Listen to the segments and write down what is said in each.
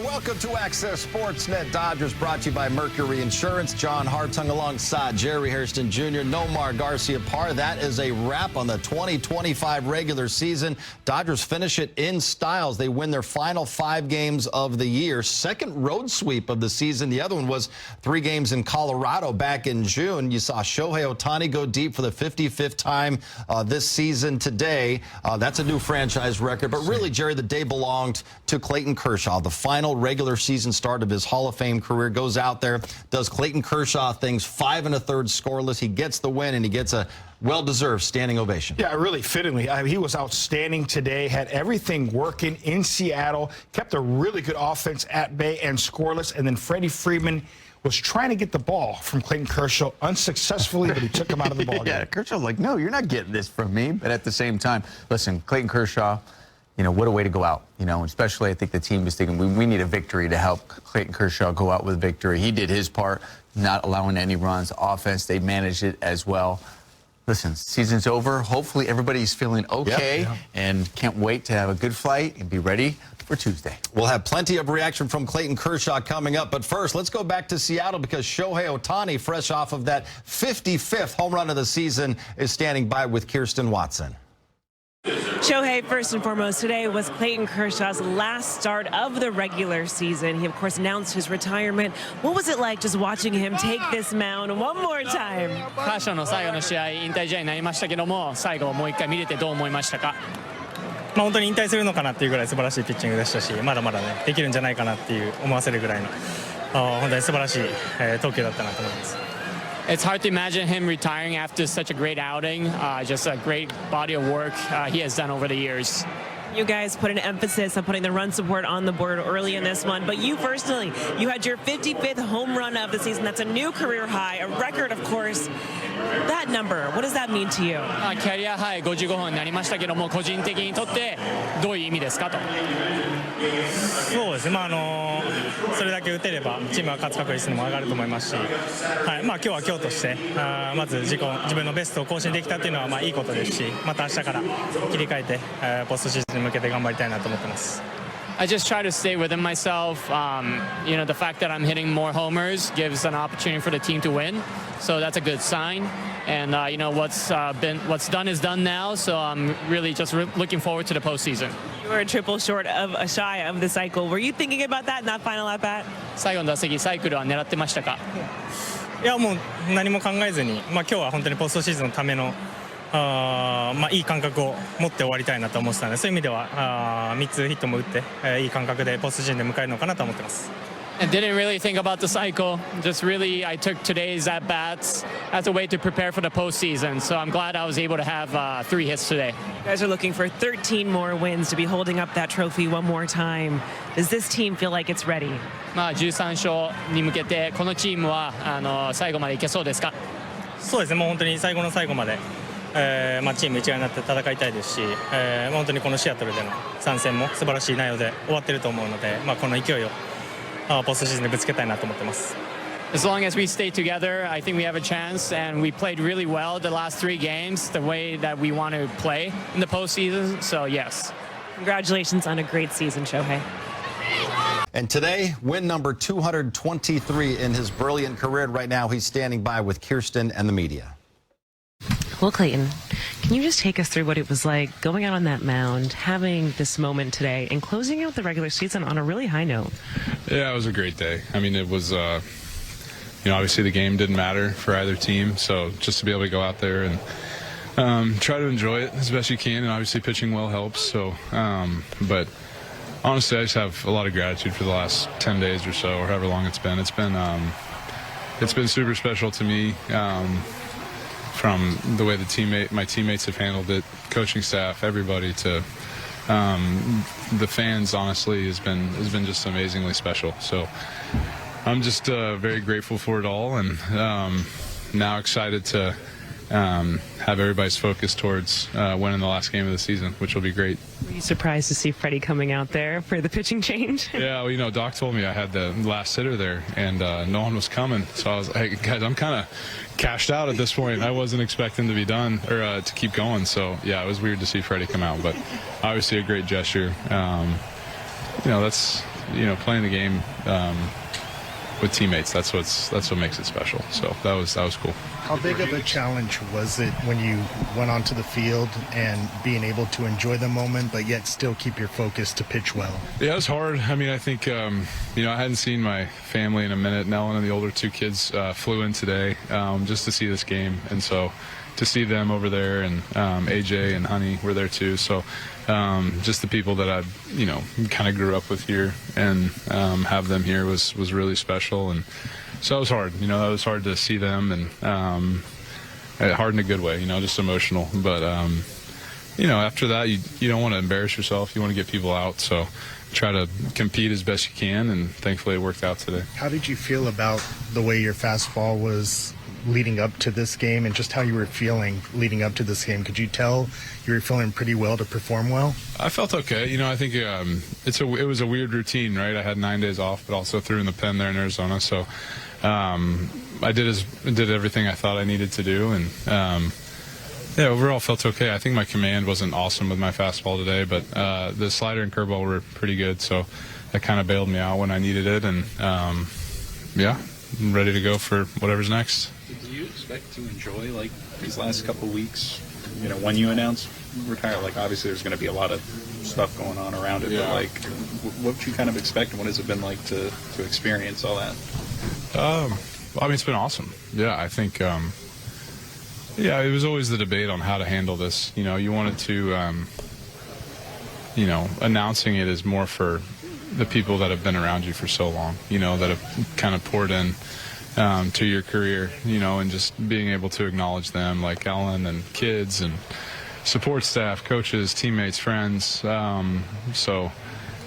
Welcome to Access Sportsnet. Dodgers brought to you by Mercury Insurance. John Hartung alongside Jerry Hairston Jr. Nomar Garcia-Parr. That is a wrap on the 2025 regular season. Dodgers finish it in styles. They win their final 5 games of the year. Second road sweep of the season. The other one was 3 games in Colorado back in June. You saw Shohei Ohtani go deep for the 55th time this season today. That's a new franchise record. But really, Jerry, the day belonged to Clayton Kershaw. The final regular season start of his Hall of Fame career, goes out there, does Clayton Kershaw things, 5 1/3 scoreless. He gets the win, and he gets a well-deserved standing ovation. Yeah, really fittingly. He was outstanding today, had everything working in Seattle, kept a really good offense at bay and scoreless, and then Freddie Freeman was trying to get the ball from Clayton Kershaw unsuccessfully, but he took him out of the ball game. Yeah, Kershaw's like, no, you're not getting this from me. But at the same time, listen, Clayton Kershaw, you know, what a way to go out, you know, especially I think the team was thinking we need a victory to help Clayton Kershaw go out with victory. He did his part, not allowing any runs. Offense, they managed it as well. Listen, season's over. Hopefully everybody's feeling okay and can't wait to have a good flight and be ready for Tuesday. We'll have plenty of reaction from Clayton Kershaw coming up. But first, let's go back to Seattle because Shohei Ohtani, fresh off of that 55th home run of the season, is standing by with Kirsten Watson. Shohei, first and foremost, today was Clayton Kershaw's last start of the regular season. He, of course, announced his retirement. What was it like just watching him take this mound one more time? カーショーの最後の試合、引退試合になりましたけども、最後もう一回見れてどう思いましたか？本当に引退するのかなっていうぐらい素晴らしいピッチングでしたし、まだまだねできるんじゃないかなっていう思わせるぐらいの本当に素晴らしい投球だったなと思います。It's hard to imagine him retiring after such a great outing, just a great body of work he has done over the years. You guys put an emphasis on putting the run support on the board early in this one, but you personally, you had your 55th home run of the season. That's a new career high, a record, of course. That number, what does that mean to you? キャリアハイ55本になりましたけども、個人的にとってどういう意味ですかと？そうですね、それだけ打てればチームは勝つ確率も上がると思いますし、今日は今日としてまず自分のベストを更新できたっていうのはいいことですし、また明日から切り替えてポストシーズンに向けて頑張りたいなと思ってます。I just try to stay within myself. You know, the fact that I'm hitting more homers gives an opportunity for the team to win, so that's a good sign. And you know, what's done is done now. So I'm really just looking forward to the postseason. You were a triple short of a shy of the cycle. Were you thinking about that in that final at bat? 最後の打席サイクルは狙ってましたか？いやもう何も考えずに、今日は本当にポストシーズンのためのいい感覚を持って終わりたいなと思ってたので、そういう意味では3つヒットも打っていい感覚でポストシーズンで迎えるのかなと思ってます。I didn't really think about the cycle. Just really, I took today's at bats as a way to prepare for the postseason. So I'm glad I was able to have 3 hits today. You guys are looking for 13 more wins to be holding up that trophy one more time. Does this team feel like it's ready? 13勝に向けてこのチームは最後までいけそうですか？そうですね、もう本当に最後の最後まで。チーム一丸になって戦いたいですし、本当にこのシアトルでの参戦も素晴らしい内容で終わっていると思うので、この勢いをポストシーズンでぶつけたいなと思ってます。As long as we stay together, I think we have a chance, and we played really well the last 3 games, the way that we want to play in the postseason. So yes. Congratulations on a great season, Shohei. And today, win number 223 in his brilliant career. And right now, he's standing by with Kirsten and the media. Well, Clayton, can you just take us through what it was like going out on that mound, having this moment today, and closing out the regular season on a really high note? Yeah, it was a great day. I mean, it was, you know, obviously the game didn't matter for either team, so just to be able to go out there and try to enjoy it as best you can, and obviously pitching well helps. So, but honestly, I just have a lot of gratitude for the last 10 days or so, or however long it's been. It's been super special to me. From the way my teammates have handled it, coaching staff, everybody, to the fans, honestly, has been just amazingly special. So I'm just very grateful for it all, and now excited to have everybody's focus towards winning the last game of the season, which will be great. Were you surprised to see Freddie coming out there for the pitching change? Yeah, well, you know, Doc told me I had the last hitter there, and no one was coming. So I was like, hey, guys, I'm kind of cashed out at this point. I wasn't expecting to be done or to keep going. So, yeah, it was weird to see Freddie come out, but obviously a great gesture. You know, that's playing the game with teammates. That's what makes it special. So that was cool. How big of a challenge was it when you went onto the field and being able to enjoy the moment, but yet still keep your focus to pitch well? Yeah, it was hard. I mean, I think I hadn't seen my family in a minute. Ellen and the older two kids flew in today just to see this game, and so to see them over there, and AJ and Honey were there too. So just the people that I kind of grew up with here, and have them here was really special. And so that was hard. That was hard to see them, and hard in a good way. Just emotional. But after that, you don't want to embarrass yourself. You want to get people out. So try to compete as best you can, and thankfully it worked out today. How did you feel about the way your fastball was leading up to this game, and just how you were feeling leading up to this game? Could you tell you were feeling pretty well to perform well? I felt okay. I think it was a weird routine, right? I had 9 days off, but also threw in the pen there in Arizona. So I did everything I thought I needed to do, and overall felt okay. I think my command wasn't awesome with my fastball today, but the slider and curveball were pretty good, so that kind of bailed me out when I needed it, and I'm ready to go for whatever's next. Do you expect to enjoy these last couple of weeks? When you announce retire, obviously there's going to be a lot of stuff going on around it, but what would you kind of expect, and what has it been like to experience all that? I mean, it's been awesome. Yeah, I think. It was always the debate on how to handle this. You wanted to, announcing it is more for the people that have been around you for so long, that have kind of poured in to your career, and just being able to acknowledge them, like Ellen and kids and support staff, coaches, teammates, friends. So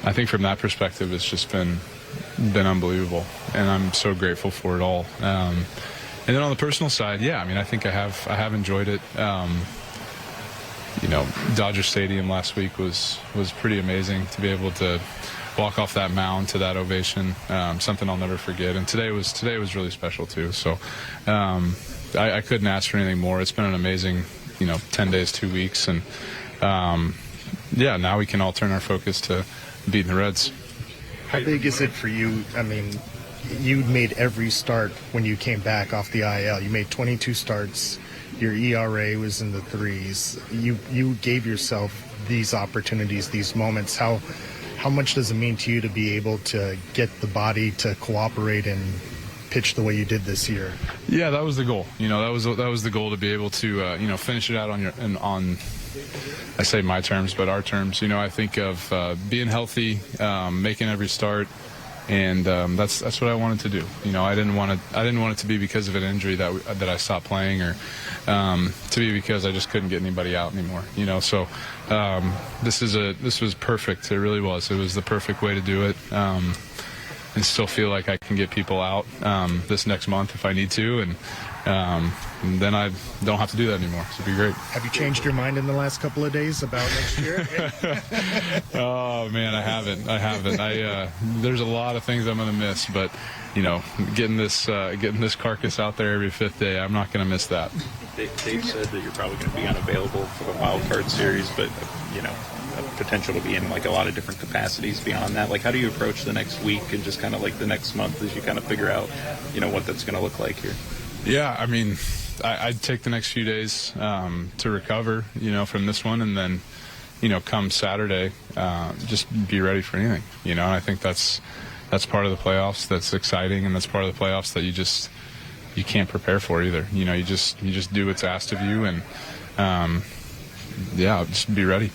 I think from that perspective, it's just been unbelievable, and I'm so grateful for it all. And then on the personal side, I think I have enjoyed it. Dodger Stadium last week was pretty amazing to be able to walk off that mound to that ovation. Something I'll never forget. And today was really special too. So I couldn't ask for anything more. It's been an amazing 10 days, 2 weeks, and now we can all turn our focus to beating the Reds. How big is it for you? I mean, you made every start when you came back off the IL. You made 22 starts. Your ERA was in the 3s. You gave yourself these opportunities, these moments. How much does it mean to you to be able to get the body to cooperate and pitch the way you did this year? Yeah, that was the goal. That was the goal, to be able to finish it out on I say my terms, but our terms. I think of being healthy, making every start. And that's what I wanted to do. I didn't want it to be because of an injury that I stopped playing, or to be because I just couldn't get anybody out anymore. So this was perfect. It really was. It was the perfect way to do it, and still feel like I can get people out this next month if I need to, and then I don't have to do that anymore. So it'd be great. Have you changed your mind in the last couple of days about next year? Oh man, I haven't. There's a lot of things I'm going to miss, but getting this carcass out there every 5th day, I'm not going to miss that. Dave said that you're probably going to be unavailable for the wild card series, but potential to be in a lot of different capacities beyond that. How do you approach the next week and just kind of the next month as you kind of figure out what that's going to look like here? Yeah, I mean, I'd take the next few days to recover, from this one, and then, come Saturday, just be ready for anything. And I think that's part of the playoffs. That's exciting, and that's part of the playoffs that you can't prepare for either. You just do what's asked of you, and just be ready.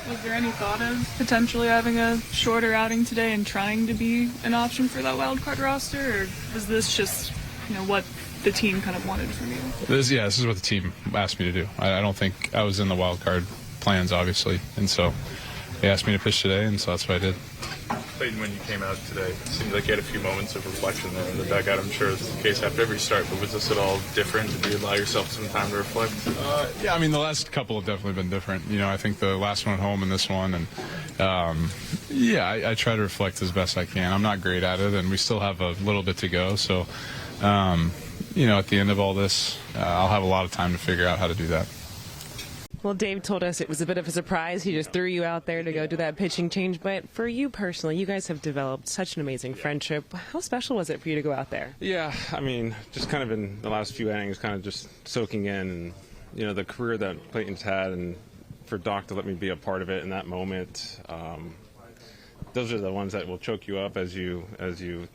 Was there any thought of potentially having a shorter outing today and trying to be an option for that wild card roster, or was this just what the team kind of wanted from you? This is what the team asked me to do. I don't think I was in the wild card plans, obviously, and so they asked me to pitch today, and so that's what I did. Clayton, when you came out today, it seemed like you had a few moments of reflection there in the dugout. I'm sure it's the case after every start, but was this at all different? Did you allow yourself some time to reflect? I mean, the last couple have definitely been different. I think the last one at home and this one, and I try to reflect as best I can. I'm not great at it, and we still have a little bit to go, so at the end of all this, I'll have a lot of time to figure out how to do that. Well, Dave told us it was a bit of a surprise. He just threw you out there to go do that pitching change. But for you personally, you guys have developed such an amazing friendship. How special was it for you to go out there? Yeah, I mean, just kind of in the last few innings, kind of just soaking in, and the career that Clayton's had, and for Doc to let me be a part of it in that moment. Those are the ones that will choke you up as you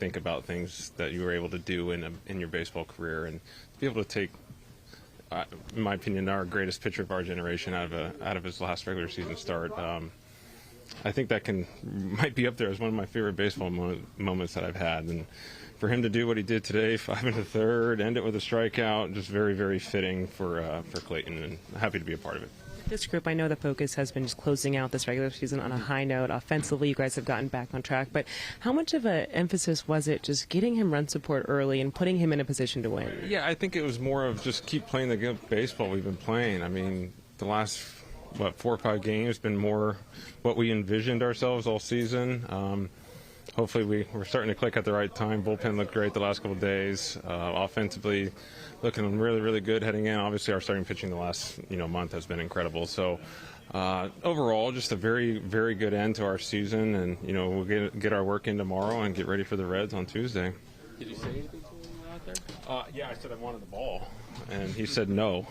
think about things that you were able to do in your baseball career, and to be able to take, in my opinion, our greatest pitcher of our generation out of his last regular season start. I think that might be up there as one of my favorite baseball moments that I've had, and for him to do what he did today, 5 1/3, end it with a strikeout, just very, very fitting for Clayton, and happy to be a part of it. This group, I know the focus has been just closing out this regular season on a high note. Offensively, you guys have gotten back on track. But how much of an emphasis was it just getting him run support early and putting him in a position to win? Yeah, I think it was more of just keep playing the good baseball we've been playing. I mean, the last, 4 or 5 games been more what we envisioned ourselves all season. Hopefully we're starting to click at the right time. Bullpen looked great the last couple of days. Offensively, looking really, really good heading in. Obviously, our starting pitching the last month has been incredible. So overall, just a very, very good end to our season, and we'll get our work in tomorrow and get ready for the Reds on Tuesday. Did you say anything to him out there? Yeah, I said I wanted the ball, and he said no,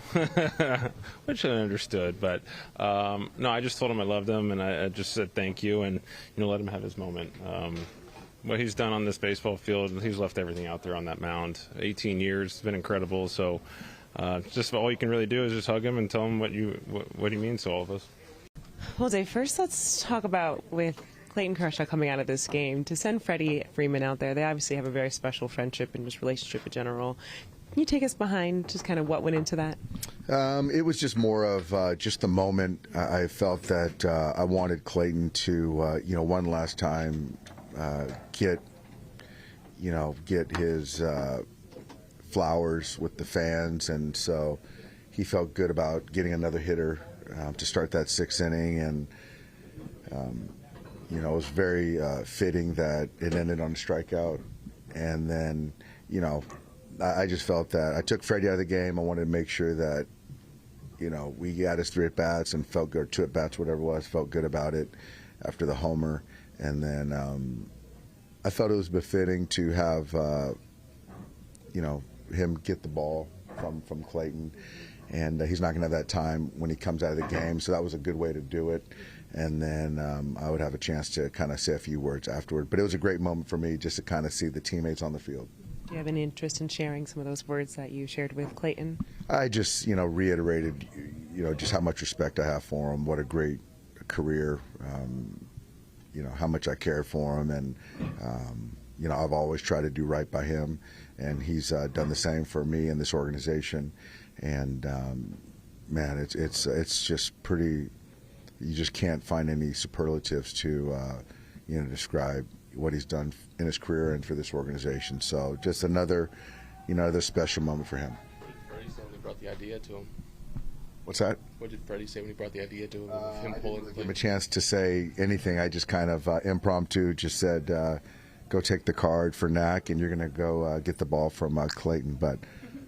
which I understood. But no, I just told him I loved him, and I just said thank you, and let him have his moment. What he's done on this baseball field, he's left everything out there on that mound. 18 years, it's been incredible. So just all you can really do is just hug him and tell him what he means to all of us. Well, Dave, first let's talk about with Clayton Kershaw coming out of this game. To send Freddie Freeman out there, they obviously have a very special friendship and just relationship in general. Can you take us behind just kind of what went into that? It was just more of just the moment. I felt that I wanted Clayton to, one last time get his flowers with the fans, and so he felt good about getting another hitter to start that 6th inning, and it was very fitting that it ended on a strikeout, and then I just felt that I took Freddie out of the game. I wanted to make sure that we got his 3 at-bats and felt good, 2 at-bats, whatever it was, felt good about it after the homer. And then I felt it was befitting to have, him get the ball from Clayton. And he's not going to have that time when he comes out of the game. So that was a good way to do it. And then I would have a chance to kind of say a few words afterward. But it was a great moment for me just to kind of see the teammates on the field. Do you have any interest in sharing some of those words that you shared with Clayton? I just, reiterated, just how much respect I have for him, what a great career, how much I cared for him, and, I've always tried to do right by him, and he's done the same for me and this organization. And, man, it's just pretty, you just can't find any superlatives to, describe what he's done in his career and for this organization. So just another special moment for him. What did Freddie say when he brought the idea to him? What's that? What did Freddie say when he brought the idea to him of him pulling the Give him a chance to say anything. I just kind of impromptu just said, go take the card for Knack, and you're going to go get the ball from Clayton. But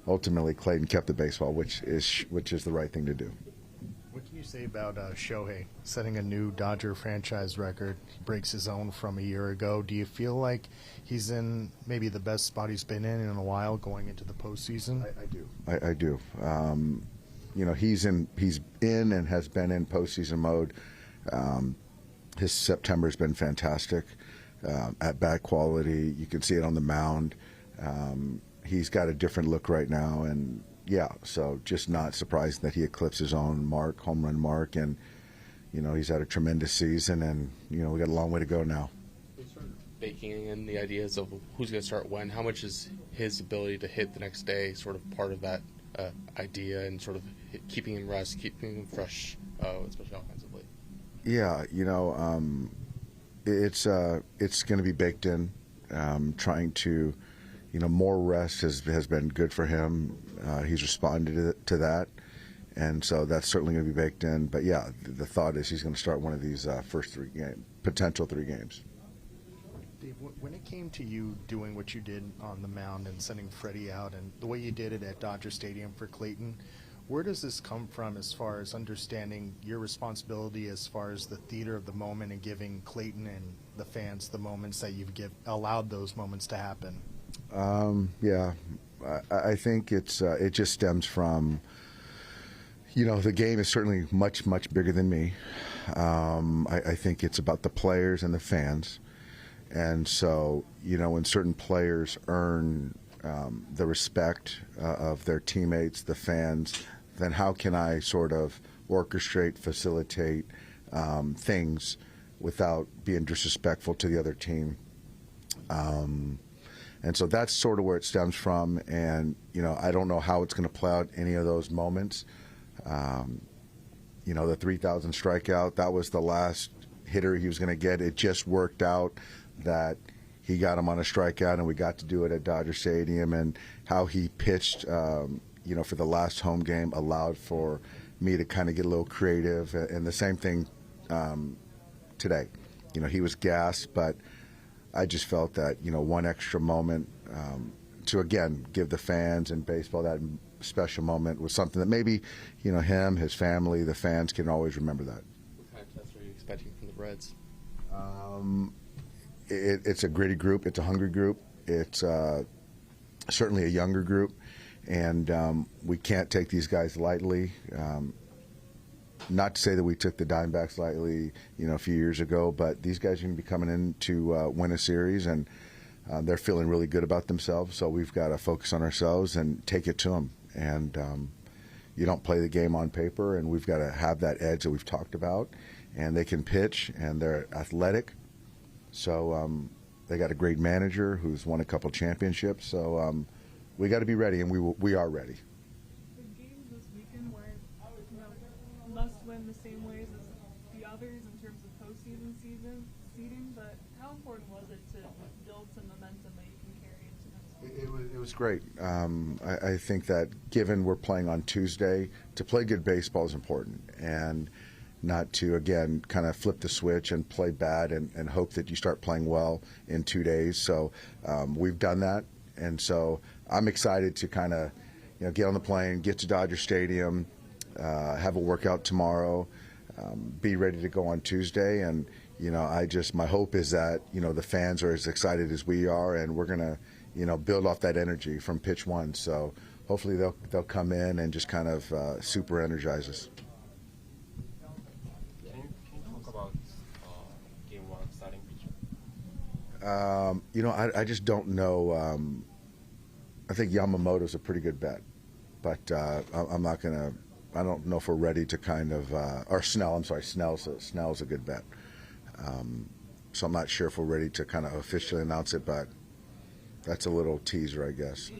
ultimately, Clayton kept the baseball, which is the right thing to do. What can you say about Shohei setting a new Dodger franchise record? He breaks his own from a year ago. Do you feel like he's in maybe the best spot he's been in a while going into the postseason? I do. I do. He's in and has been in postseason mode. His September's been fantastic. At bat quality, you can see it on the mound. He's got a different look right now, and so just not surprised that he eclipsed his own home run mark, and he's had a tremendous season, and we got a long way to go now. Baking in the ideas of who's going to start when, how much is his ability to hit the next day sort of part of that idea, and sort of keeping him rest, keeping him fresh, especially offensively? Yeah, it's going to be baked in. Trying to, more rest has been good for him. He's responded to that, and so that's certainly going to be baked in. But yeah, the thought is he's going to start one of these first 3 games, potential 3 games. Dave, when it came to you doing what you did on the mound and sending Freddie out and the way you did it at Dodger Stadium for Clayton, Where does this come from as far as understanding your responsibility as far as the theater of the moment and giving Clayton and the fans the moments that you've allowed those moments to happen? Yeah, I think it just stems from, the game is certainly much, much bigger than me. I think it's about the players and the fans. And so, when certain players earn the respect of their teammates, the fans, then how can I sort of orchestrate, facilitate things without being disrespectful to the other team? And so that's sort of where it stems from. And, I don't know how it's going to play out any of those moments. The 3,000 strikeout, that was the last hitter he was going to get. It just worked out that he got him on a strikeout, and we got to do it at Dodger Stadium. And how he pitched, for the last home game allowed for me to kind of get a little creative. And the same thing today. He was gassed, but I just felt that, one extra moment to, again, give the fans and baseball that special moment was something that maybe, him, his family, the fans can always remember that. What kind of test are you expecting from the Reds? It's a gritty group. It's a hungry group. It's certainly a younger group. And we can't take these guys lightly. Not to say that we took the Diamondbacks lightly, a few years ago, but these guys are going to be coming in to win a series, and they're feeling really good about themselves. So we've got to focus on ourselves and take it to them. And you don't play the game on paper, and we've got to have that edge that we've talked about. And they can pitch, and they're athletic. So they got a great manager who's won a couple championships. So we got to be ready, and we are ready. The games this weekend were, must win the same ways as the others in terms of postseason seeding, but how important was it to build some momentum that you can carry into next week? It was great. I think that given we're playing on Tuesday, to play good baseball is important, and not to, again, kind of flip the switch and play bad and hope that you start playing well in 2 days. So we've done that, and so I'm excited to kind of get on the plane, get to Dodger Stadium, have a workout tomorrow, be ready to go on Tuesday. And, my hope is that, the fans are as excited as we are, and we're going to, build off that energy from pitch one. So hopefully they'll come in and just kind of super energize us. Can you talk about game one starting pitcher? I just don't know. I think Yamamoto's a pretty good bet, but I'm not going to. I don't know if we're ready to kind of, or Snell. I'm sorry, Snell's a good bet. So I'm not sure if we're ready to kind of officially announce it, but that's a little teaser, I guess.